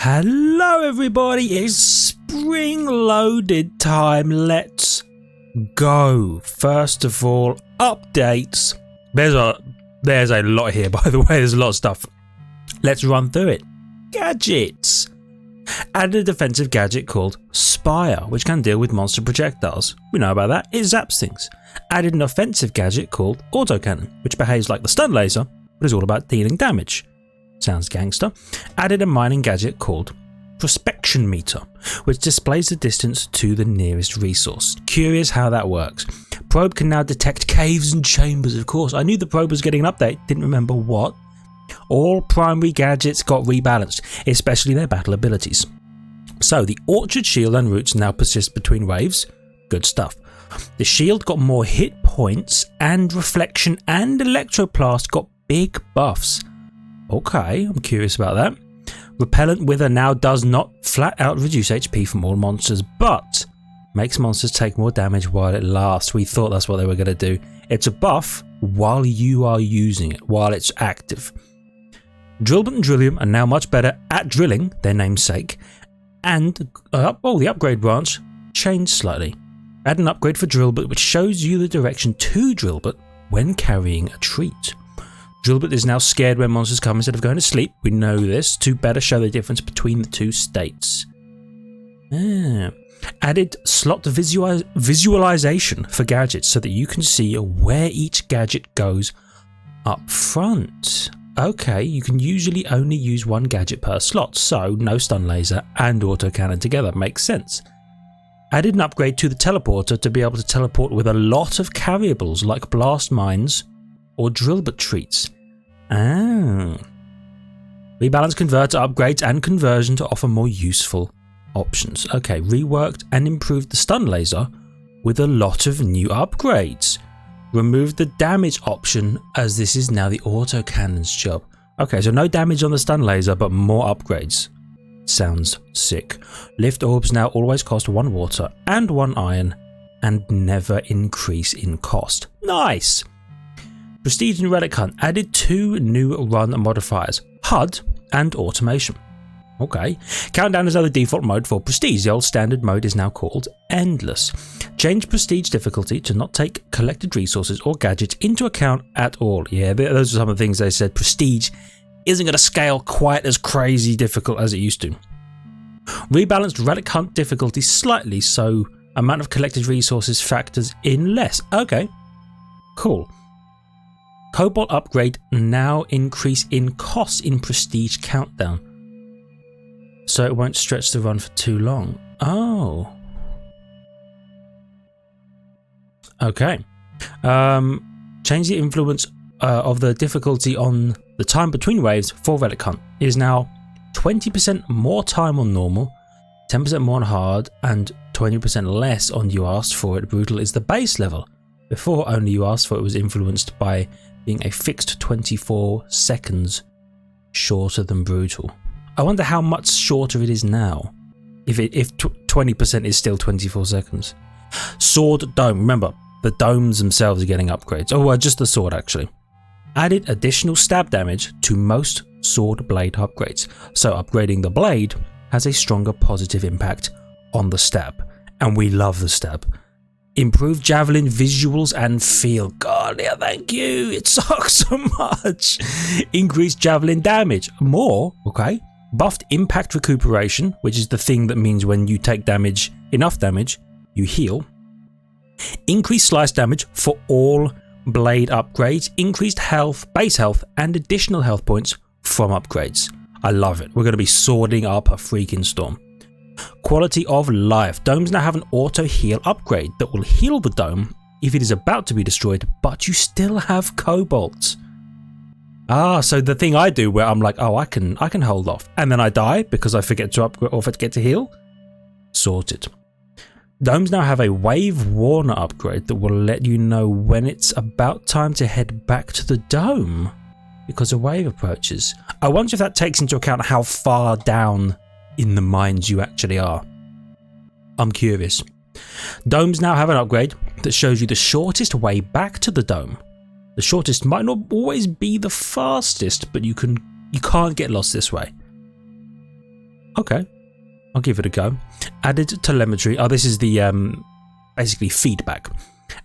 Hello everybody, it's spring loaded time. Let's go. First of all, updates. There's a lot here, by the way. There's a lot of stuff. Let's run through it. Gadgets. Added a defensive gadget called Spire, which can deal with monster projectiles. We know about that. It zaps things. Added an offensive gadget called autocannon, which behaves like the stun laser, but is all about dealing damage. Sounds gangster. Added a mining gadget called Prospection Meter, which displays the distance to the nearest resource. Curious how that works. Probe can now detect caves and chambers, of course. I knew the probe was getting an update, didn't remember what. All primary gadgets got rebalanced, especially their battle abilities. So the Orchard Shield and Roots now persist between waves. Good stuff. The shield got more hit points, and Reflection and Electroplast got big buffs. Okay, I'm curious about that. Repellent Wither now does not flat out reduce HP from all monsters, but makes monsters take more damage while it lasts. We thought that's what they were going to do. It's a buff while you are using it, while it's active. Drillbit and Drillium are now much better at drilling, their namesake, and the upgrade branch changed slightly. Add an upgrade for Drillbit, which shows you the direction to Drillbit when carrying a treat. Drillbit is now scared when monsters come instead of going to sleep. We know this to better show the difference between the two states. Added slot visualization for gadgets so that you can see where each gadget goes up front. Okay, you can usually only use one gadget per slot, so no stun laser and autocannon together. Makes sense. Added an upgrade to the teleporter to be able to teleport with a lot of carryables like blast mines or Drillbit treats. Rebalance converter upgrades and conversion to offer more useful options. Okay, reworked and improved the stun laser with a lot of new upgrades. Removed the damage option as this is now the autocannon's job. Okay, so no damage on the stun laser but more upgrades. Sounds sick. Lift orbs now always cost 1 water and 1 iron and never increase in cost. Nice! Prestige and Relic Hunt added 2 new run modifiers, HUD and Automation. Okay. Countdown is now the default mode for Prestige. The old standard mode is now called Endless. Change Prestige difficulty to not take collected resources or gadgets into account at all. Yeah, those are some of the things they said. Prestige isn't going to scale quite as crazy difficult as it used to. Rebalanced Relic Hunt difficulty slightly so amount of collected resources factors in less. Okay, cool. Cobalt upgrade now increase in cost in Prestige Countdown, so it won't stretch the run for too long. Oh. Okay. Change the influence of the difficulty on the time between waves for Relic Hunt. It is now 20% more time on normal, 10% more on hard, and 20% less on you asked for it. Brutal is the base level. Before only you asked for it was influenced by being a fixed 24 seconds shorter than brutal. I wonder how much shorter it is now, if 20% is still 24 seconds. Sword Dome, remember, the domes themselves are getting upgrades. Oh, well, just the sword actually. Added additional stab damage to most sword blade upgrades, so upgrading the blade has a stronger positive impact on the stab, and we love the stab. Improved javelin visuals and feel. God, yeah, thank you. It sucks so much. Increased javelin damage. More, okay. Buffed impact recuperation, which is the thing that means when you take damage, enough damage, you heal. Increased slice damage for all blade upgrades. Increased health, base health, and additional health points from upgrades. I love it. We're going to be swording up a freaking storm. Quality of life. Domes now have an auto heal upgrade that will heal the dome if it is about to be destroyed, but you still have cobalt. So the thing I do where I'm like, oh, I can hold off, and then I die because I forget to upgrade or forget to heal. Sorted. Domes now have a wave warner upgrade that will let you know when it's about time to head back to the dome because a wave approaches. I wonder if that takes into account how far down in the mines you actually are. I'm curious. Domes now have an upgrade that shows you the shortest way back to the dome. The shortest might not always be the fastest, but you can't get lost this way. Okay, I'll give it a go. Added telemetry. Oh, this is the basically feedback.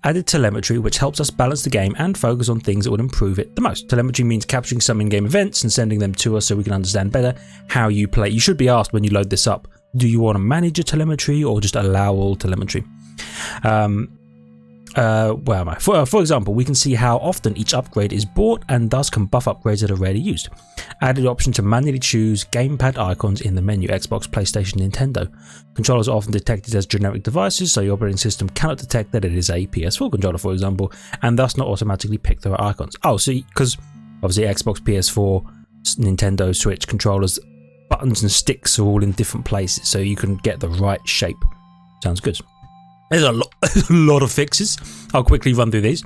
Added telemetry, which helps us balance the game and focus on things that would improve it the most. Telemetry means capturing some in-game events and sending them to us so we can understand better how you play. You should be asked when you load this up, do you want to manage your telemetry or just allow all telemetry? Where am I? For example, we can see how often each upgrade is bought and thus can buff upgrades that are rarely used. Added option to manually choose gamepad icons in the menu. Xbox, PlayStation, Nintendo. Controllers are often detected as generic devices, so your operating system cannot detect that it is a PS4 controller, for example, and thus not automatically pick the right icons. Oh, so because obviously Xbox, PS4, Nintendo, Switch controllers, buttons and sticks are all in different places, so you can get the right shape. Sounds good. There's a lot of fixes. I'll quickly run through these.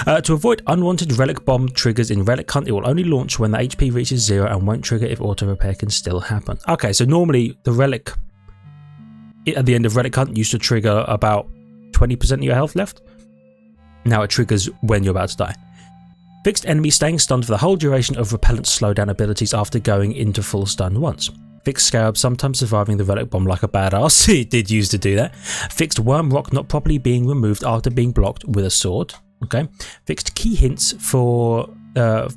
To avoid unwanted relic bomb triggers in Relic Hunt, it will only launch when the HP reaches 0 and won't trigger if auto repair can still happen. Okay, so normally the relic at the end of Relic Hunt used to trigger about 20% of your health left. Now it triggers when you're about to die. Fixed enemy staying stunned for the whole duration of repellent slowdown abilities after going into full stun once. Fixed Scarab sometimes surviving the relic bomb like a badass. It did used to do that. Fixed Worm Rock not properly being removed after being blocked with a sword. Okay. Fixed key hints for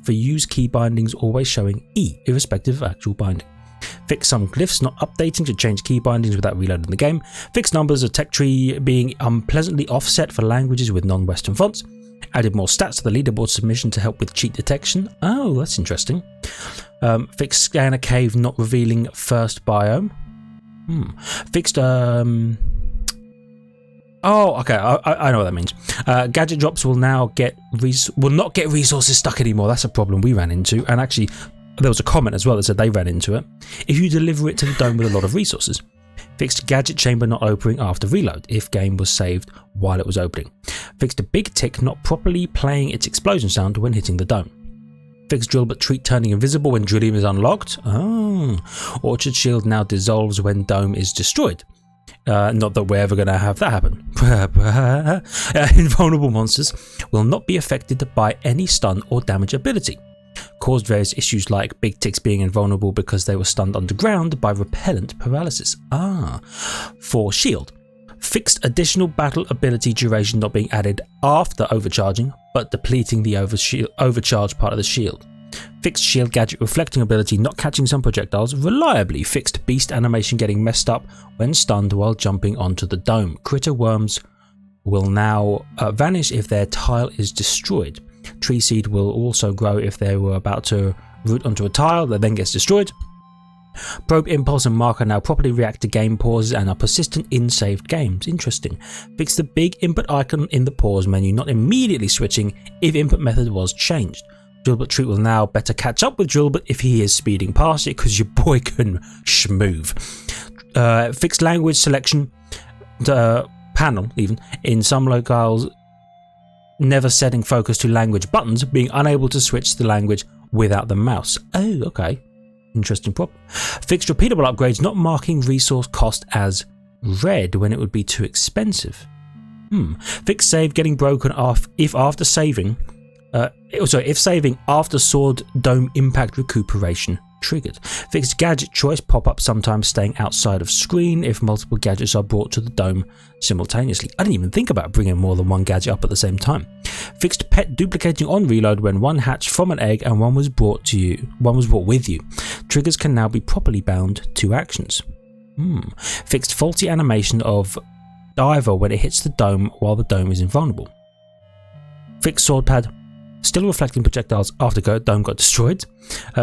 use key bindings always showing E, irrespective of actual binding. Fixed some glyphs not updating to change key bindings without reloading the game. Fixed numbers of tech tree being unpleasantly offset for languages with non-Western fonts. Added more stats to the leaderboard submission to help with cheat detection. Oh, that's interesting. Fixed scanner cave not revealing first biome. Fixed oh, okay, I know what that means. Gadget drops will now not get resources stuck anymore. That's a problem we ran into, and actually there was a comment as well that said they ran into it. If you deliver it to the dome with a lot of resources. Fixed gadget chamber not opening after reload if game was saved while it was opening. Fixed a big tick not properly playing its explosion sound when hitting the dome. Fixed drill but treat turning invisible when drilling is unlocked. Oh, Orchard shield now dissolves when dome is destroyed. Not that we're ever going to have that happen. Invulnerable monsters will not be affected by any stun or damage ability. Caused various issues like big ticks being invulnerable because they were stunned underground by repellent paralysis. For shield. Fixed additional battle ability duration not being added after overcharging, but depleting the overcharge part of the shield. Fixed shield gadget reflecting ability not catching some projectiles reliably. Fixed beast animation getting messed up when stunned while jumping onto the dome. Critter worms will now vanish if their tile is destroyed. Tree seed will also grow if they were about to root onto a tile that then gets destroyed. Probe impulse and marker now properly react to game pauses and are persistent in saved games. Interesting. Fix the big input icon in the pause menu not immediately switching if input method was changed. Drillbit treat will now better catch up with Drillbit if he is speeding past it because your boy can schmoove. Fixed language selection panel even in some locales never setting focus to language buttons, being unable to switch the language without the mouse. Oh, okay. Interesting problem. Fixed repeatable upgrades not marking resource cost as red when it would be too expensive. Fixed save getting broken off if after saving, if saving after sword dome impact recuperation triggered. Fixed gadget choice pop-up sometimes staying outside of screen if multiple gadgets are brought to the dome simultaneously. I didn't even think about bringing more than one gadget up at the same time. Fixed pet duplicating on reload when one hatched from an egg and one was brought with you. Triggers can now be properly bound to actions. Fixed faulty animation of diver when it hits the dome while the dome is invulnerable. Fixed sword pad still reflecting projectiles after dome got destroyed.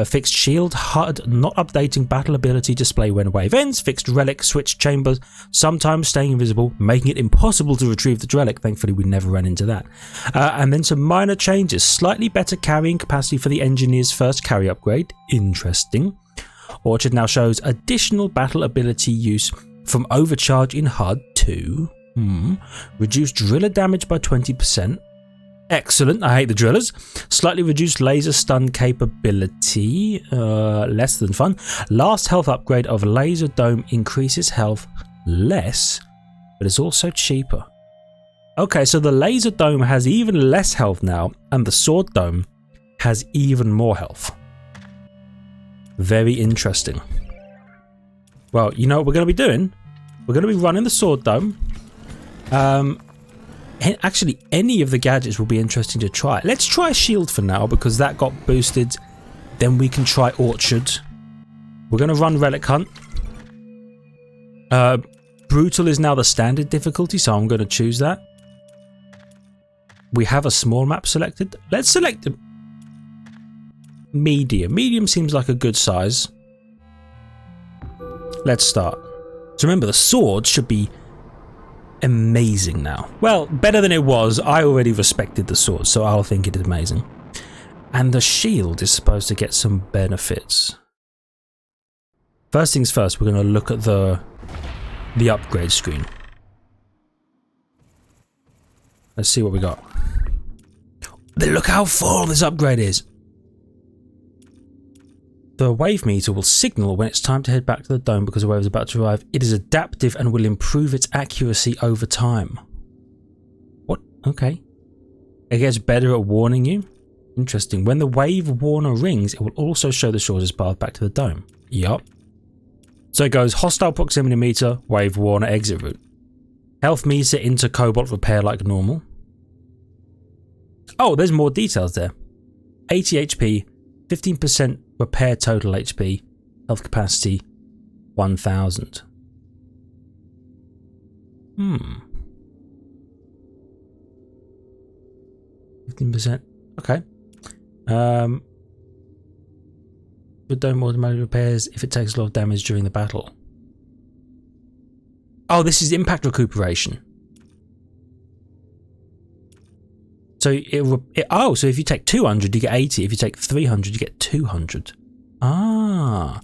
Fixed shield HUD not updating battle ability display when wave ends. Fixed relic switch chambers sometimes staying invisible, making it impossible to retrieve the relic. Thankfully we never ran into that. And then some minor changes. Slightly better carrying capacity for the engineer's first carry upgrade. Interesting. Orchard now shows additional battle ability use from overcharge in HUD 2. Reduced driller damage by 20%. Excellent, I hate the drillers. Slightly reduced laser stun capability, less than fun. Last health upgrade of laser dome increases health less, but is also cheaper. Okay, so the laser dome has even less health now, and the sword dome has even more health. Very interesting. Well, you know what we're going to be doing? We're going to be running the sword dome. Actually, any of the gadgets will be interesting to try. Let's try shield for now because that got boosted. Then we can try orchard. We're going to run relic hunt. Brutal is now the standard difficulty, so I'm going to choose that. We have a small map selected. Let's select medium. Medium seems like a good size. Let's start. So remember, the sword should be amazing now. Well, better than it was. I already respected the sword, so I'll think it is amazing. And the shield is supposed to get some benefits. First things first, we're going to look at the upgrade screen. Let's see what we got. Look how full this upgrade is. The wave meter will signal when it's time to head back to the dome because the wave is about to arrive. It is adaptive and will improve its accuracy over time. What? Okay. It gets better at warning you. Interesting. When the wave warner rings, it will also show the shortest path back to the dome. Yup. So it goes hostile proximity meter, wave warner, exit route. Health meter into cobalt repair like normal. Oh, there's more details there. 80 HP, 15% repair total HP, health capacity 1000. 15%. Okay. The dome automatically repairs if it takes a lot of damage during the battle. Oh, this is impact recuperation. So so if you take 200, you get 80. If you take 300, you get 200. Yeah.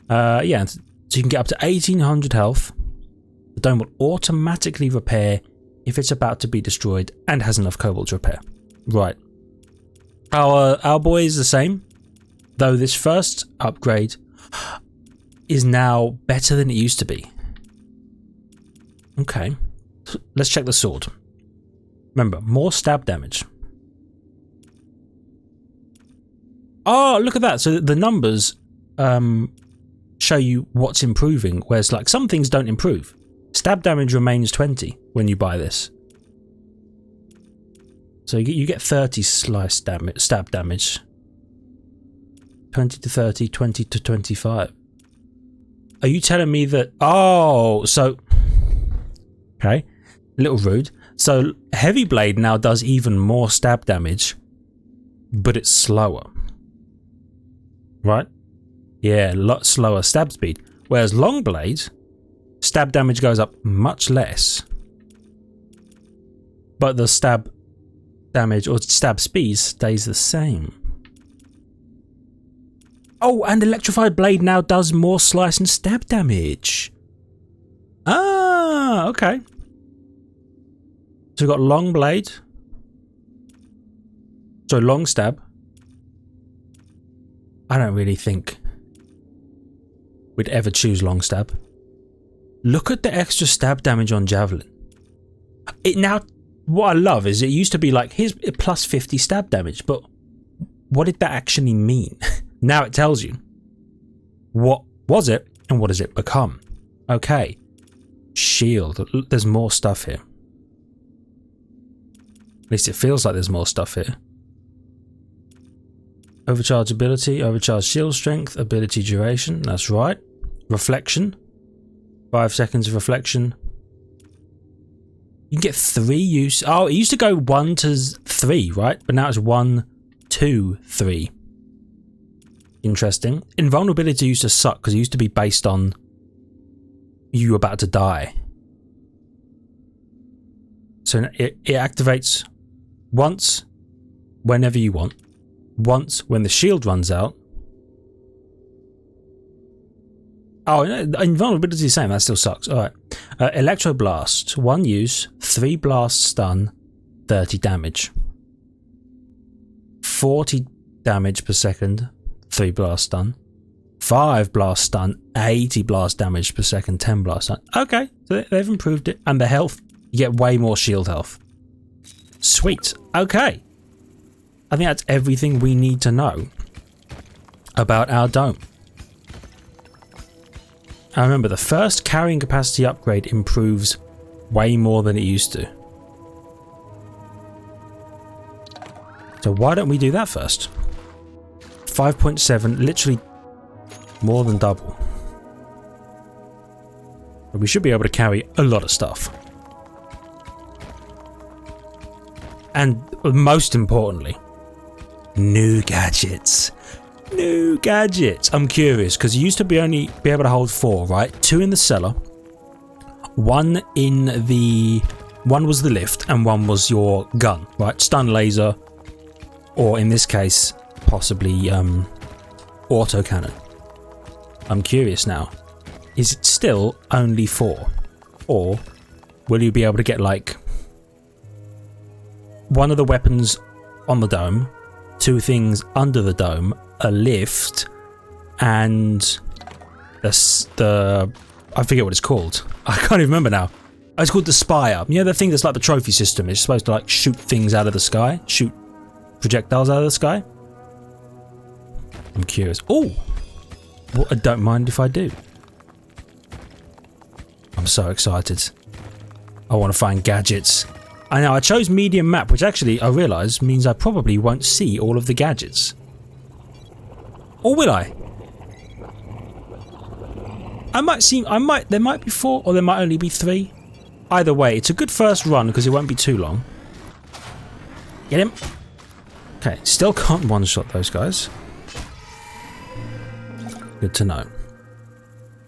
So you can get up to 1800 health. The dome will automatically repair if it's about to be destroyed and has enough cobalt to repair. Right. Our boy is the same, though this first upgrade is now better than it used to be. Okay. Let's check the sword. Remember, more stab damage. Oh, look at that. So the numbers show you what's improving, whereas like some things don't improve. Stab damage remains 20 when you buy this. So you get 30 stab damage. 20 to 30, 20 to 25. Are you telling me that... Oh, so... Okay. A little rude. So heavy blade now does even more stab damage, but it's slower. Right? Yeah, a lot slower stab speed. Whereas long blade, stab damage goes up much less, but the stab damage or stab speed stays the same. Oh, and electrified blade now does more slice and stab damage. Ah, okay. So we've got long blade. So long stab. I don't really think we'd ever choose long stab. Look at the extra stab damage on javelin. It now, what I love is it used to be like, here's plus 50 stab damage, but what did that actually mean? Now it tells you. What was it and what does it become? Okay. Shield. There's more stuff here. At least it feels like there's more stuff here. Overcharge ability, overcharge shield strength, ability duration, that's right. Reflection. 5 seconds of reflection. You can get 3 use. Oh, it used to go 1 to 3, right? But now it's 1, 2, 3. Interesting. Invulnerability used to suck because it used to be based on you about to die. So it activates once, whenever you want. Once when the shield runs out. Oh, invulnerability is the same. That still sucks. Alright. Electro Blast. 1 use, 3 blast stun, 30 damage. 40 damage per second, 3 blast stun. 5 blast stun, 80 blast damage per second, 10 blast stun. Okay, so they've improved it. And the health, you get way more shield health. Sweet. Okay. I think that's everything we need to know about our dome. And remember, the first carrying capacity upgrade improves way more than it used to. So why don't we do that first? 5.7, literally more than double. But we should be able to carry a lot of stuff. And most importantly, new gadgets. New gadgets. I'm curious because you used to only be able to hold 4, right? 2 in the cellar, 1 was the lift, and 1 was your gun, right? Stun laser, or in this case, possibly auto cannon. I'm curious now. Is it still only 4, or will you be able to get like one of the weapons on the dome, 2 things under the dome, a lift, and the I forget what it's called. I can't even remember now. It's called the Spire. You know, the thing that's like the trophy system. It's supposed to like shoot things out of the sky, shoot projectiles out of the sky. I'm curious. Oh, well, I don't mind if I do. I'm so excited. I want to find gadgets. I know I chose medium map, which actually I realise means I probably won't see all of the gadgets. Or will I? There might be 4 or there might only be 3. Either way, it's a good first run because it won't be too long. Get him. Okay, still can't one-shot those guys. Good to know.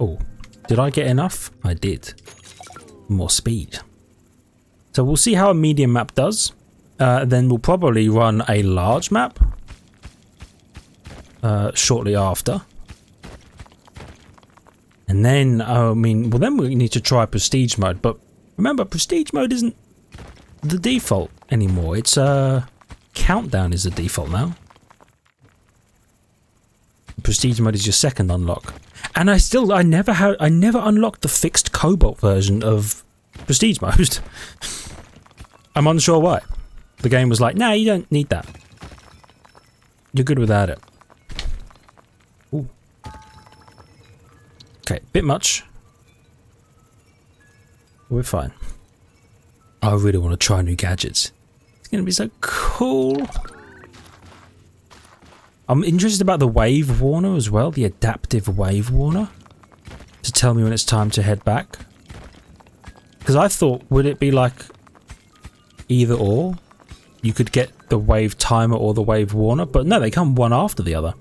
Oh, did I get enough? I did. More speed. So we'll see how a medium map does. Then we'll probably run a large map shortly after. And then, then we need to try prestige mode. But remember, prestige mode isn't the default anymore. It's countdown is the default now. Prestige mode is your second unlock. And I never unlocked the fixed cobalt version of prestige mode. I'm unsure why. The game was like, nah, you don't need that. You're good without it. Ooh. Okay, bit much. We're fine. I really want to try new gadgets. It's going to be so cool. I'm interested about the wave warner as well, the adaptive wave warner, to tell me when it's time to head back. Because I thought, would it be like either or? You could get the wave timer or the wave warner, but no, they come one after the other.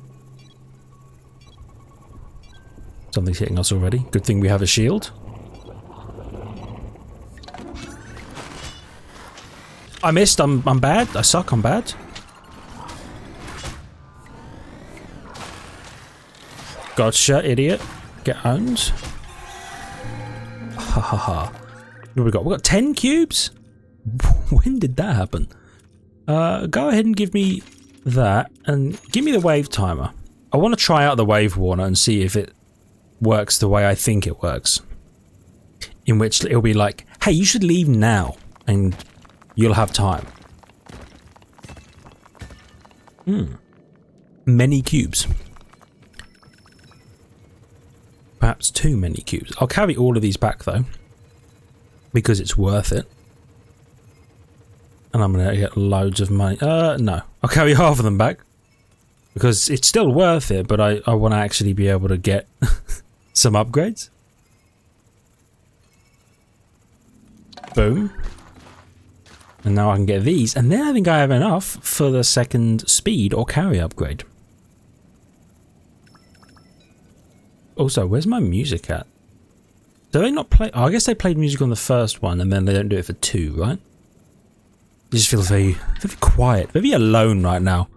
Something's hitting us already. Good thing we have a shield. I missed. I'm bad. I suck. I'm bad. Gotcha, idiot. Get owned. Ha ha ha. What have we got? We got 10 cubes? When did that happen? Go ahead and give me that, and give me the wave timer. I want to try out the wave warner and see if it works the way I think it works. In which it'll be like, hey, you should leave now, and you'll have time. Many cubes. Perhaps too many cubes. I'll carry all of these back though, because it's worth it. And I'm going to get loads of money. No. I'll carry half of them back, because it's still worth it, but I want to actually be able to get some upgrades. Boom. And now I can get these, and then I think I have enough for the second speed or carry upgrade. Also, where's my music at? Do they not play? Oh, I guess they played music on the first one, and then they don't do it for 2, right? I just feel very, very quiet, very alone right now.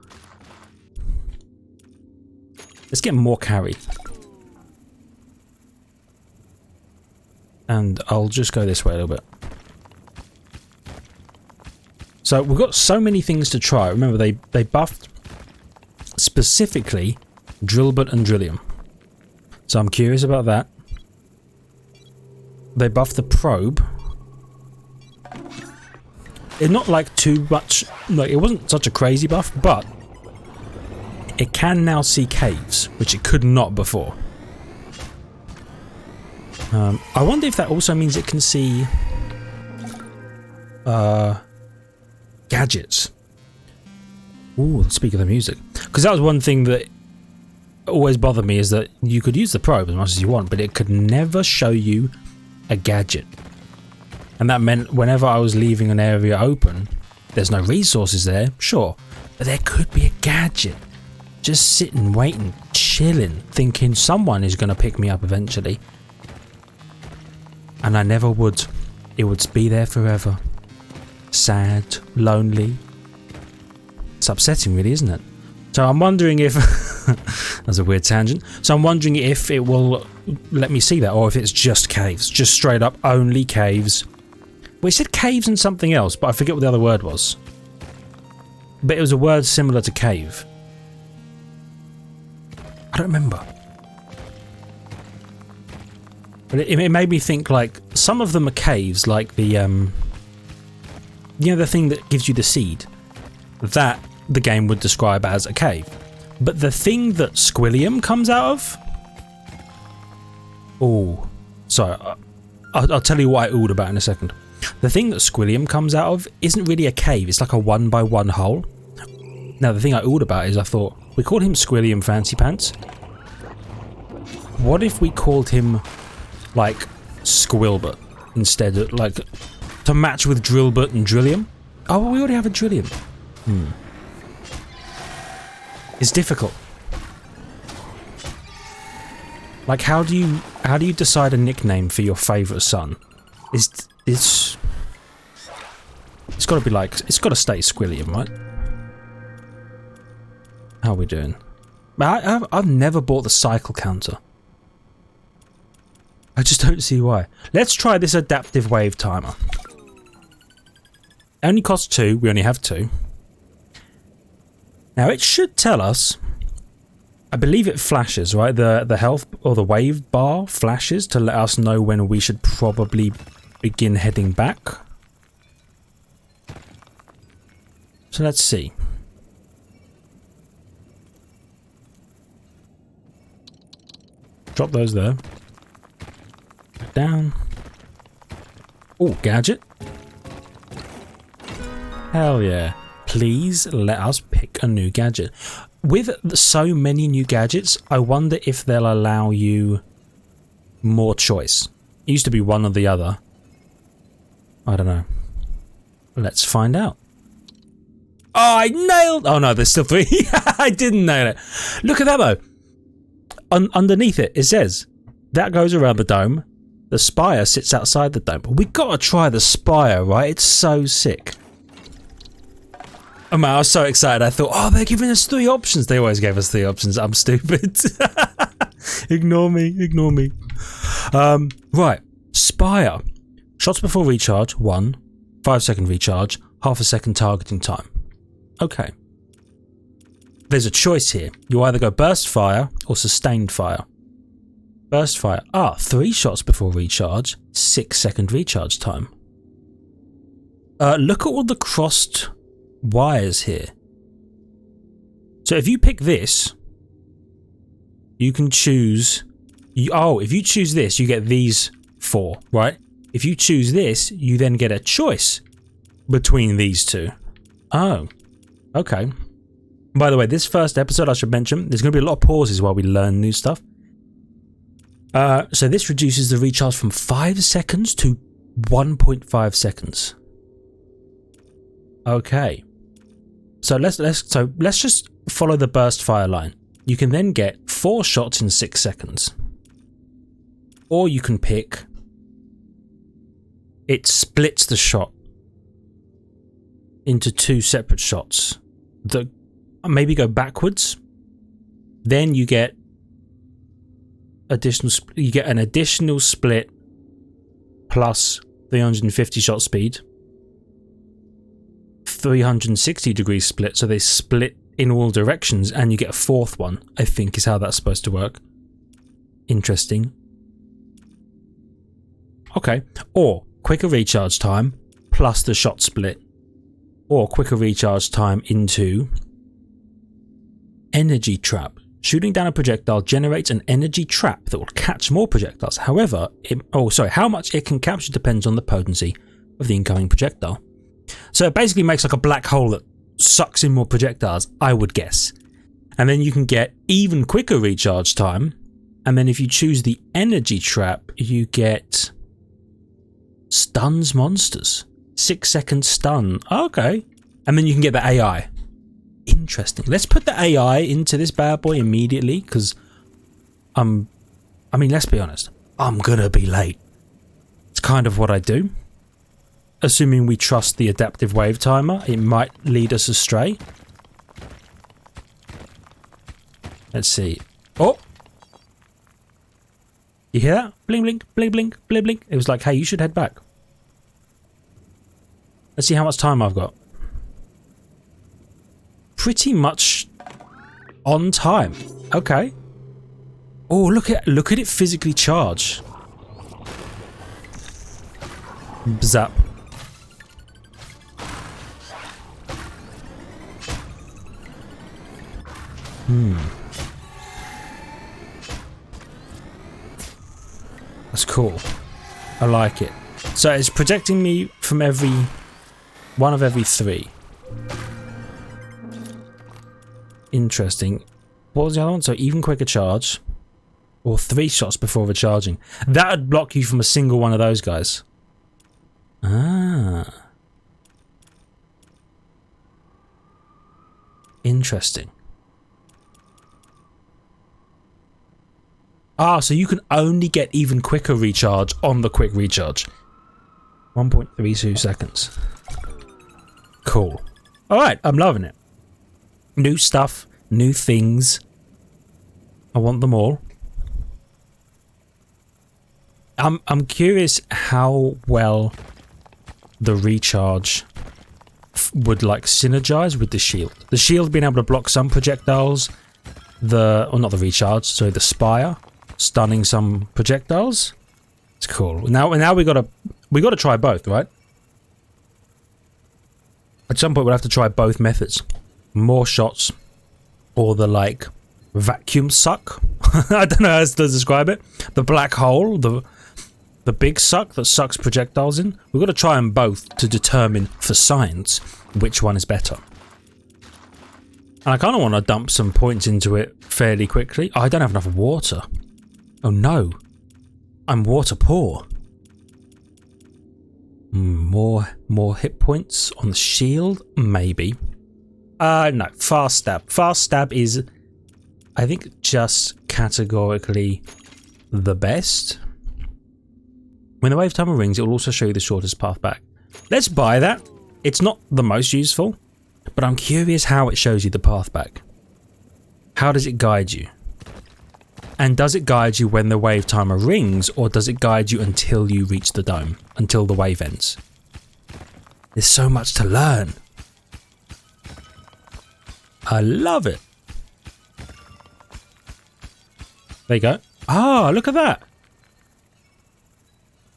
Let's get more carry. And I'll just go this way a little bit. So we've got so many things to try. Remember, they buffed specifically Drillbit and Drillium. So I'm curious about that. They buffed the probe. It's not like too much, like it wasn't such a crazy buff, but it can now see caves, which it could not before. I wonder if that also means it can see gadgets. Ooh, speak of the music. Because that was one thing that always bothered me, is that you could use the probe as much as you want, but it could never show you a gadget. And that meant whenever I was leaving an area open, there's no resources there, sure, but there could be a gadget. Just sitting, waiting, chilling, thinking someone is going to pick me up eventually. And I never would. It would be there forever. Sad, lonely. It's upsetting really, isn't it? So I'm wondering if... That's a weird tangent. So I'm wondering if it will let me see that, or if it's just caves. Just straight up only caves. Well, it said caves and something else, but I forget what the other word was. But it was a word similar to cave. I don't remember. But it made me think, like, some of them are caves, like the, you know, the thing that gives you the seed. That the game would describe as a cave. But the thing that Squillium comes out of... Oh, sorry. I'll tell you what I oohed about in a second. The thing that Squillium comes out of isn't really a cave. It's like a 1x1 hole. Now, the thing I oohed about is I thought, we called him Squillium Fancy Pants. What if we called him, like, Squilbert instead of, like, to match with Drillbert and Drillium? Oh, well, we already have a Drillium. It's difficult. Like, how do you decide a nickname for your favourite son? It's got to be like, it's got to stay Squillium, right? How are we doing? I've never bought the cycle counter. I just don't see why. Let's try this adaptive wave timer. It only costs 2. We only have 2. Now it should tell us, I believe it flashes, right? The health or the wave bar flashes to let us know when we should probably begin heading back. So let's see. Drop those there. Back down. Oh, gadget. Hell yeah. Please let us pick a new gadget. With so many new gadgets, I wonder if they'll allow you more choice. It used to be one or the other. I don't know. Let's find out. Oh, I nailed... Oh no, there's still 3. I didn't nail it. Look at that though. Underneath it, it says, that goes around the dome. The Spire sits outside the dome. But we gotta try the Spire, right? It's so sick. Oh man, I was so excited. I thought, oh, they're giving us 3 options. They always gave us 3 options. I'm stupid. Ignore me. Ignore me. Right. Spire. Shots before recharge, 1. 5-second recharge, half a second targeting time. Okay. There's a choice here. You either go burst fire or sustained fire. Burst fire. 3 shots before recharge, 6-second recharge time. Look at all the crossed wires here. So if you pick this, you can choose... if you choose this, you get these 4, right? If you choose this, you then get a choice between these 2. Oh, okay. By the way, this first episode, I should mention, there's going to be a lot of pauses while we learn new stuff. So this reduces the recharge from 5 seconds to 1.5 seconds. Okay. So let's just follow the burst fire line. You can then get 4 shots in 6 seconds. Or you can pick... It splits the shot into 2 separate shots that maybe go backwards. Then you get an additional split plus 350 shot speed. 360 degree split, so they split in all directions, and you get a 4th one, I think is how that's supposed to work. Interesting. Okay. Or quicker recharge time plus the shot split. Or quicker recharge time into energy trap. Shooting down a projectile generates an energy trap that will catch more projectiles. However, how much it can capture depends on the potency of the incoming projectile. So it basically makes like a black hole that sucks in more projectiles, I would guess. And then you can get even quicker recharge time. And then if you choose the energy trap, you get stuns monsters. 6-second stun. Okay. And then you can get the AI. Interesting. Let's put the AI into this bad boy immediately, because I mean, let's be honest. I'm gonna be late. It's kind of what I do. Assuming we trust the adaptive wave timer, it might lead us astray. Let's see. Oh! You hear that? Blink, blink, blink, blink, blink, blink. It was like, hey, you should head back. Let's see how much time I've got. Pretty much on time. Okay. Oh, look at it physically charge. Zap. That's cool. I like it. So it's protecting me from one of every 3. Interesting. What was the other one? So even quicker charge, or 3 shots before recharging. That would block you from a single one of those guys. Ah. Interesting. Ah, so you can only get even quicker recharge on the quick recharge. 1.32 seconds. Cool. Alright, I'm loving it. New stuff, new things. I want them all. I'm curious how well the recharge would like synergize with the shield. The shield being able to block some projectiles, not the recharge, sorry, the Spire stunning some projectiles. It's cool. Now we gotta try both, right? At some point we'll have to try both methods. More shots, or the like vacuum suck. I don't know how to describe it. The black hole, the big suck that sucks projectiles in. We've got to try them both to determine for science which one is better. And I kind of want to dump some points into it fairly quickly. Oh, I don't have enough water. Oh no, I'm water poor. More hit points on the shield, maybe. No, fast stab. Fast stab is, I think, just categorically the best. When the wave timer rings, it will also show you the shortest path back. Let's buy that. It's not the most useful, but I'm curious how it shows you the path back. How does it guide you? And does it guide you when the wave timer rings, or does it guide you until you reach the dome, until the wave ends? There's so much to learn. I love it. There you go. Ah, look at that.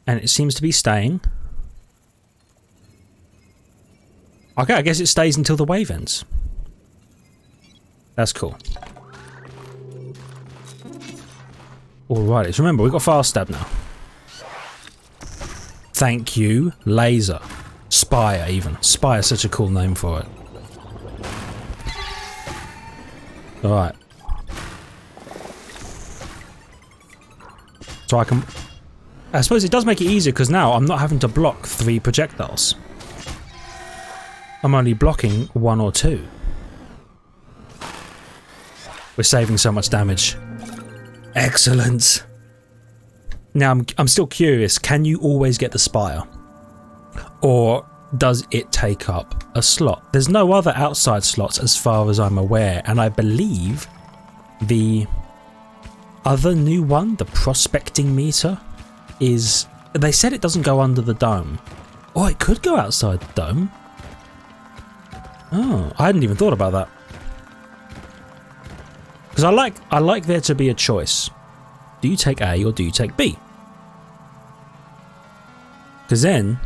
And it seems to be staying. Okay, I guess it stays until the wave ends. That's cool. Alrighty, so remember, we've got fast stab now. Thank you, laser. Spire, even. Spire's such a cool name for it. Alright. So I suppose it does make it easier because now I'm not having to block 3 projectiles. I'm only blocking 1 or 2. We're saving so much damage. Excellent. Now I'm still curious, can you always get the Spire? Or does it take up a slot? There's no other outside slots as far as I'm aware, and I believe the other new one, the prospecting meter, is... They said it doesn't go under the dome. Oh, it could go outside the dome. Oh, I hadn't even thought about that. Because I like there to be a choice. Do you take A or do you take B? Because then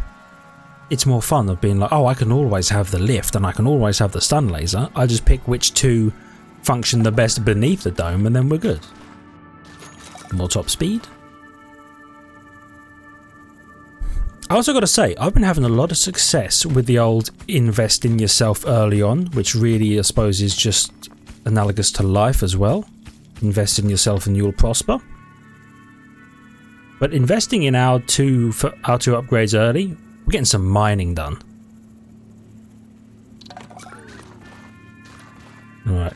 it's more fun of being like, oh, I can always have the lift and I can always have the stun laser. I just pick which 2 function the best beneath the dome, and then we're good. More top speed. I also got to say, I've been having a lot of success with the old invest in yourself early on, which really I suppose is just analogous to life as well. Invest in yourself and you'll prosper. But investing in our two upgrades early, we're getting some mining done. Alright.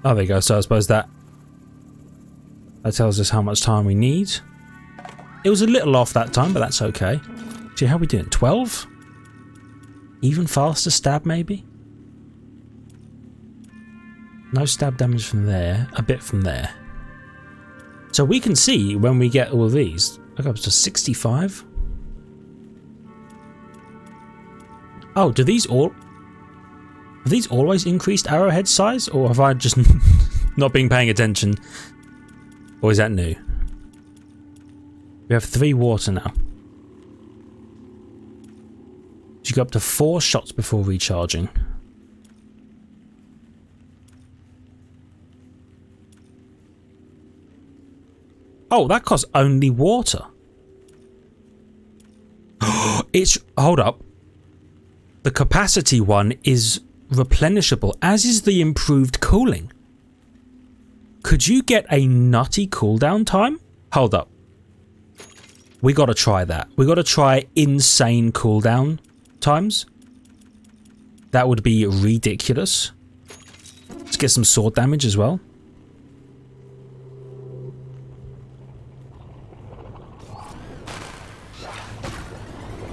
Oh, there you go. So I suppose that tells us how much time we need. It was a little off that time, but that's okay. See, how are we doing? 12? Even faster stab, maybe? No stab damage from there. A bit from there. So we can see when we get all of these. Look up to 65. Oh, do these all... Have these always increased arrowhead size? Or have I just not been paying attention? Or is that new? We have 3 water now. You go up to 4 shots before recharging. Oh, that costs only water. It's... Hold up. The capacity one is replenishable, as is the improved cooling. Could you get a nutty cooldown time? Hold up. We gotta try that. We gotta try insane cooldown times. That would be ridiculous. Let's get some sword damage as well.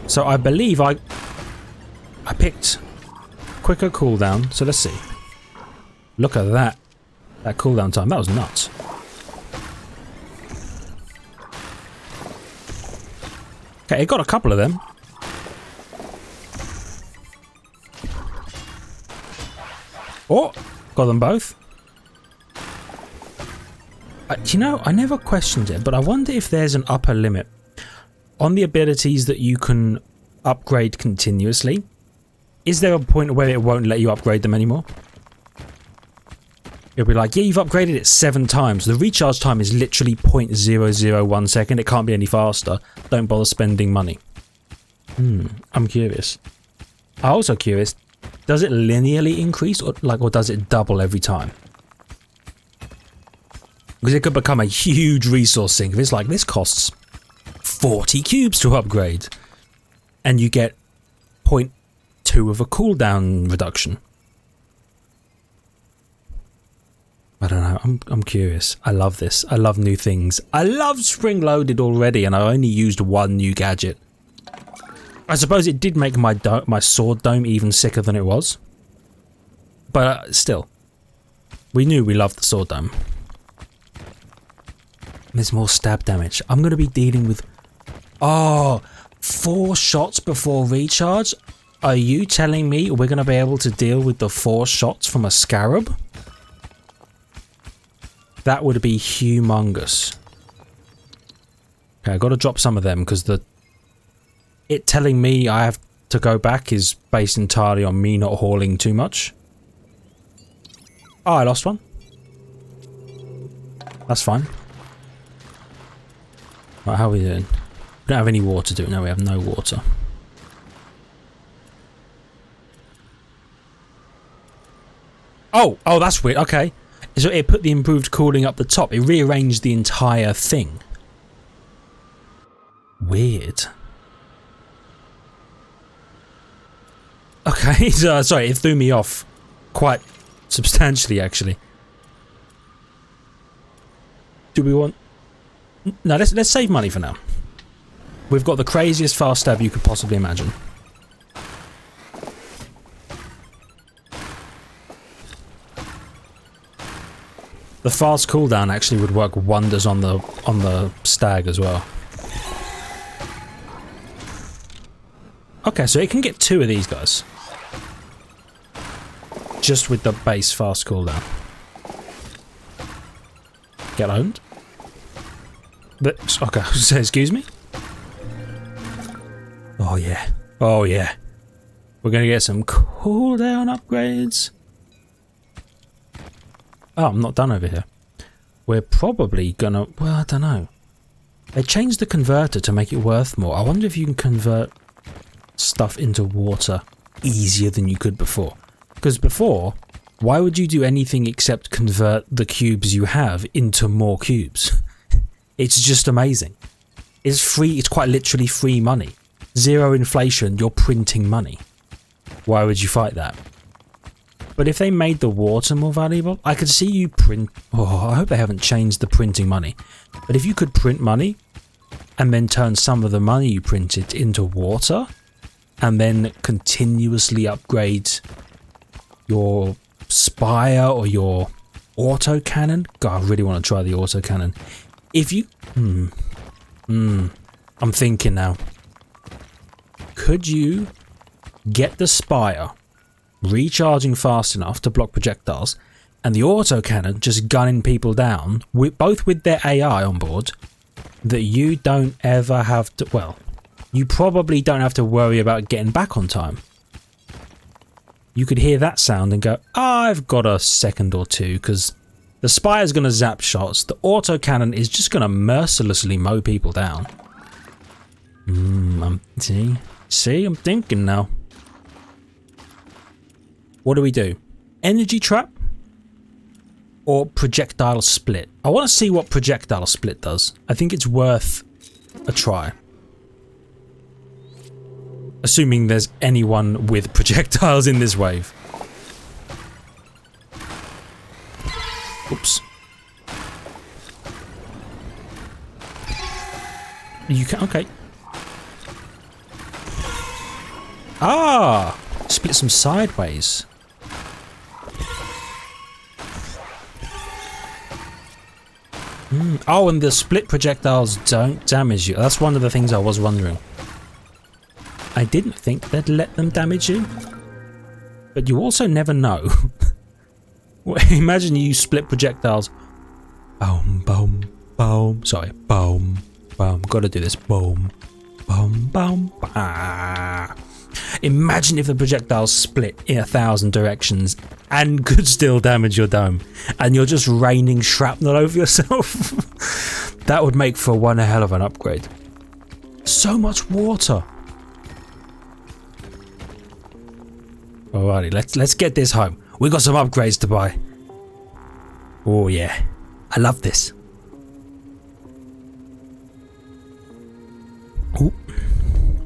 So I believe I picked quicker cooldown. So let's see. Look at that. That cooldown time. That was nuts. Okay, it got a couple of them. Oh, got them both. You know, I never questioned it, but I wonder if there's an upper limit on the abilities that you can upgrade continuously. Is there a point where it won't let you upgrade them anymore? It'll be like, yeah, you've upgraded it 7 times. The recharge time is literally 0.001 second. It can't be any faster. Don't bother spending money. I'm curious. I'm also curious, does it linearly increase or does it double every time? Because it could become a huge resource sink. If it's like, this costs 40 cubes to upgrade. And you get 0.2 of a cooldown reduction. I don't know. I'm curious. I love this. I love new things. I love spring-loaded already, and I only used 1 new gadget. I suppose it did make my sword dome even sicker than it was. But still. We knew we loved the sword dome. There's more stab damage. I'm going to be dealing with... Oh, 4 shots before recharge? Are you telling me we're going to be able to deal with the 4 shots from a scarab? That would be humongous. Okay, I've got to drop some of them because it telling me I have to go back is based entirely on me not hauling too much. Oh, I lost one. That's fine. Right, how are we doing? We don't have any water, do we? No, we have no water. Oh, that's weird. Okay. So it put the improved cooling up the top. It rearranged the entire thing. Weird. Okay, so, sorry, it threw me off quite substantially, actually. Do we want... No, let's save money for now. We've got the craziest fast stab you could possibly imagine. The fast cooldown actually would work wonders on the stag as well. Okay, so it can get 2 of these guys. Just with the base fast cooldown. Get owned. Okay, so excuse me? Oh yeah. Oh yeah. We're gonna get some Cooldown upgrades. Oh, I'm not done over here. We're probably gonna... Well, I don't know. They changed the converter to make it worth more. I wonder if you can convert stuff into water easier than you could before. Because before, why would you do anything except convert the cubes you have into more cubes? It's just amazing. It's free. It's quite literally free money. Zero inflation, you're printing money. Why would you fight that? But if they made the water more valuable, I could see you print... Oh, I hope they haven't changed the printing money. But if you could print money and then turn some of the money you printed into water and then continuously upgrade your Spire or your autocannon. God, I really want to try the autocannon. If you... I'm thinking now. Could you get the Spire recharging fast enough to block projectiles and the autocannon just gunning people down, both with their AI on board, that you don't ever have to... Well, you probably don't have to worry about getting back on time. You could hear that sound and go, I've got a second or two, because the Spire's going to zap shots, the autocannon is just going to mercilessly mow people down. See, I'm thinking now. What do we do? Energy trap or projectile split? I want to see what projectile split does. I think it's worth a try. Assuming there's anyone with projectiles in this wave. Oops. You can... Okay. Ah! Split some sideways. Oh, and the split projectiles don't damage you. That's one of the things I was wondering. I didn't think they'd let them damage you. But you also never know. Imagine you split projectiles. Boom, boom, boom. Sorry, boom, boom. Gotta do this. Boom, boom, boom. Ah. Imagine if the projectiles split in 1,000 directions and could still damage your dome, and you're just raining shrapnel over yourself. That would make for one hell of an upgrade. So much water. Alrighty, let's get this home. We got some upgrades to buy. Oh yeah, I love this. Ooh,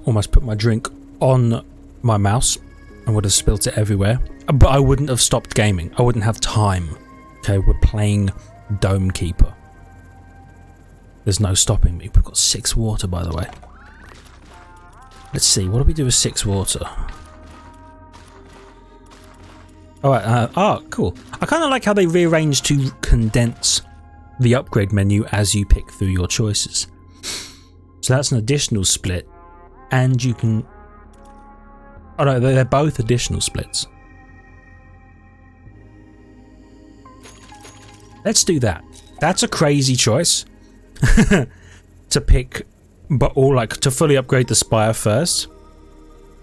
almost put my drink on my mouse and would have spilt it everywhere. But I wouldn't have stopped gaming. I wouldn't have time. Okay, we're playing Dome Keeper. There's no stopping me. We've got 6 water, by the way. Let's see, what do we do with 6 water? Alright, cool. I kind of like how they rearranged to condense the upgrade menu as you pick through your choices. So that's an additional split, and you can... Oh no, they're both additional splits. Let's do that. That's a crazy choice. To pick, but all like to fully upgrade the Spire first.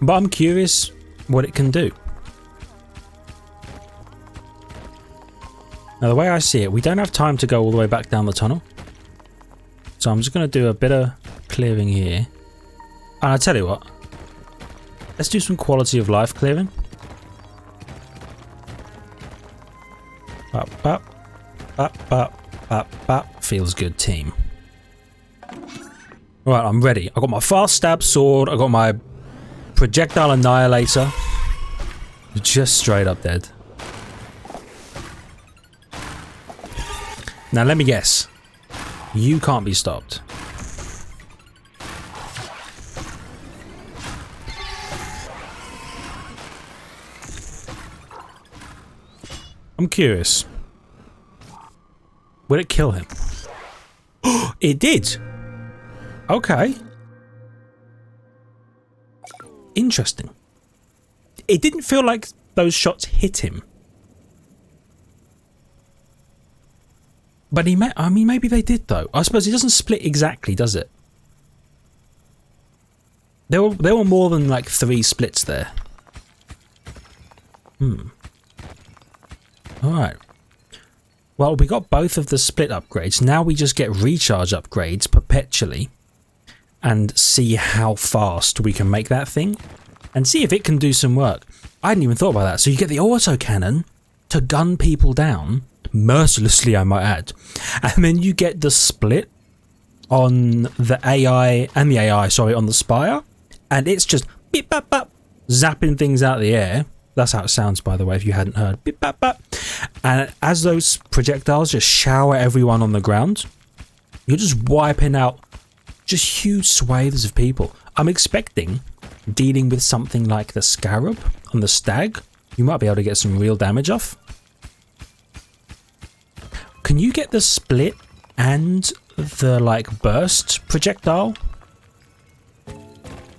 But I'm curious what it can do. Now the way I see it, we don't have time to go all the way back down the tunnel. So I'm just going to do a bit of clearing here. And I'll tell you what. Let's do some quality of life clearing. Bop, bop, bop, bop, bop, bop. Feels good, team. Alright, I'm ready. I got my fast stab sword. I got my projectile annihilator. Just straight up dead. Now let me guess. You can't be stopped. I'm curious. Would it kill him? It did! Okay. Interesting. It didn't feel like those shots hit him. But I mean, maybe they did though. I suppose it doesn't split exactly, does it? There were more than like 3 splits there. Alright. Well, we got both of the split upgrades. Now we just get recharge upgrades perpetually and see how fast we can make that thing and see if it can do some work. I hadn't even thought about that. So you get the autocannon to gun people down, mercilessly I might add, and then you get the split on the AI and the AI, sorry, on the Spire, and it's just beep bap bap, zapping things out of the air. That's how it sounds, by the way, if you hadn't heard. Beep bap bap. And as those projectiles just shower everyone on the ground, you're just wiping out just huge swathes of people. I'm expecting, dealing with something like the Scarab on the Stag, you might be able to get some real damage off. Can you get the split and the like burst projectile?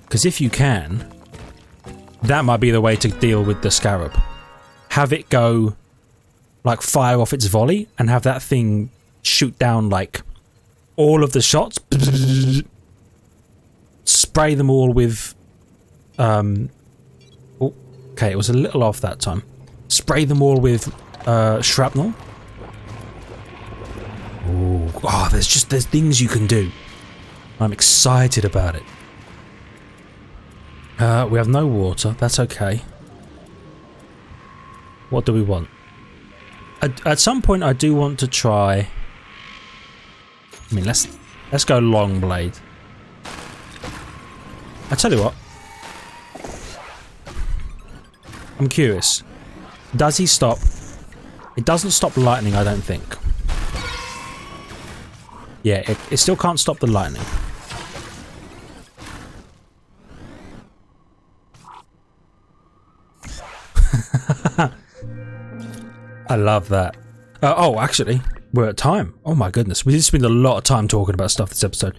Because if you can, that might be the way to deal with the Scarab. Have it go like fire off its volley and have that thing shoot down like all of the shots. Spray them all with oh, okay, it was a little off that time. Spray them all with shrapnel. Ooh. Oh, there's things you can do. I'm excited about it. We have no water. That's okay. What do we want? At some point, I do want to try. I mean, let's go long blade. I tell you what. I'm curious. Does he stop? It doesn't stop lightning, I don't think. Yeah, it still can't stop the lightning. I love that. Oh, actually, we're at time. Oh my goodness, we just spent a lot of time talking about stuff this episode.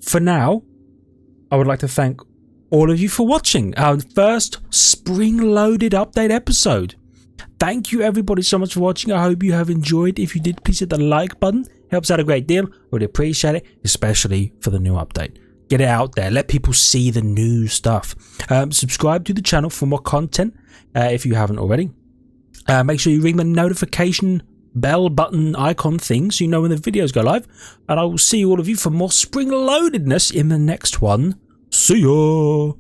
For now, I would like to thank all of you for watching our first spring-loaded update episode. Thank you everybody so much for watching. I hope you have enjoyed. If you did, please hit the like button. Helps out a great deal. Really appreciate it, especially for the new update. Get it out there. Let people see the new stuff. Subscribe to the channel for more content if you haven't already. Make sure you ring the notification bell button icon thing so you know when the videos go live. And I will see all of you for more spring loadedness in the next one. See ya!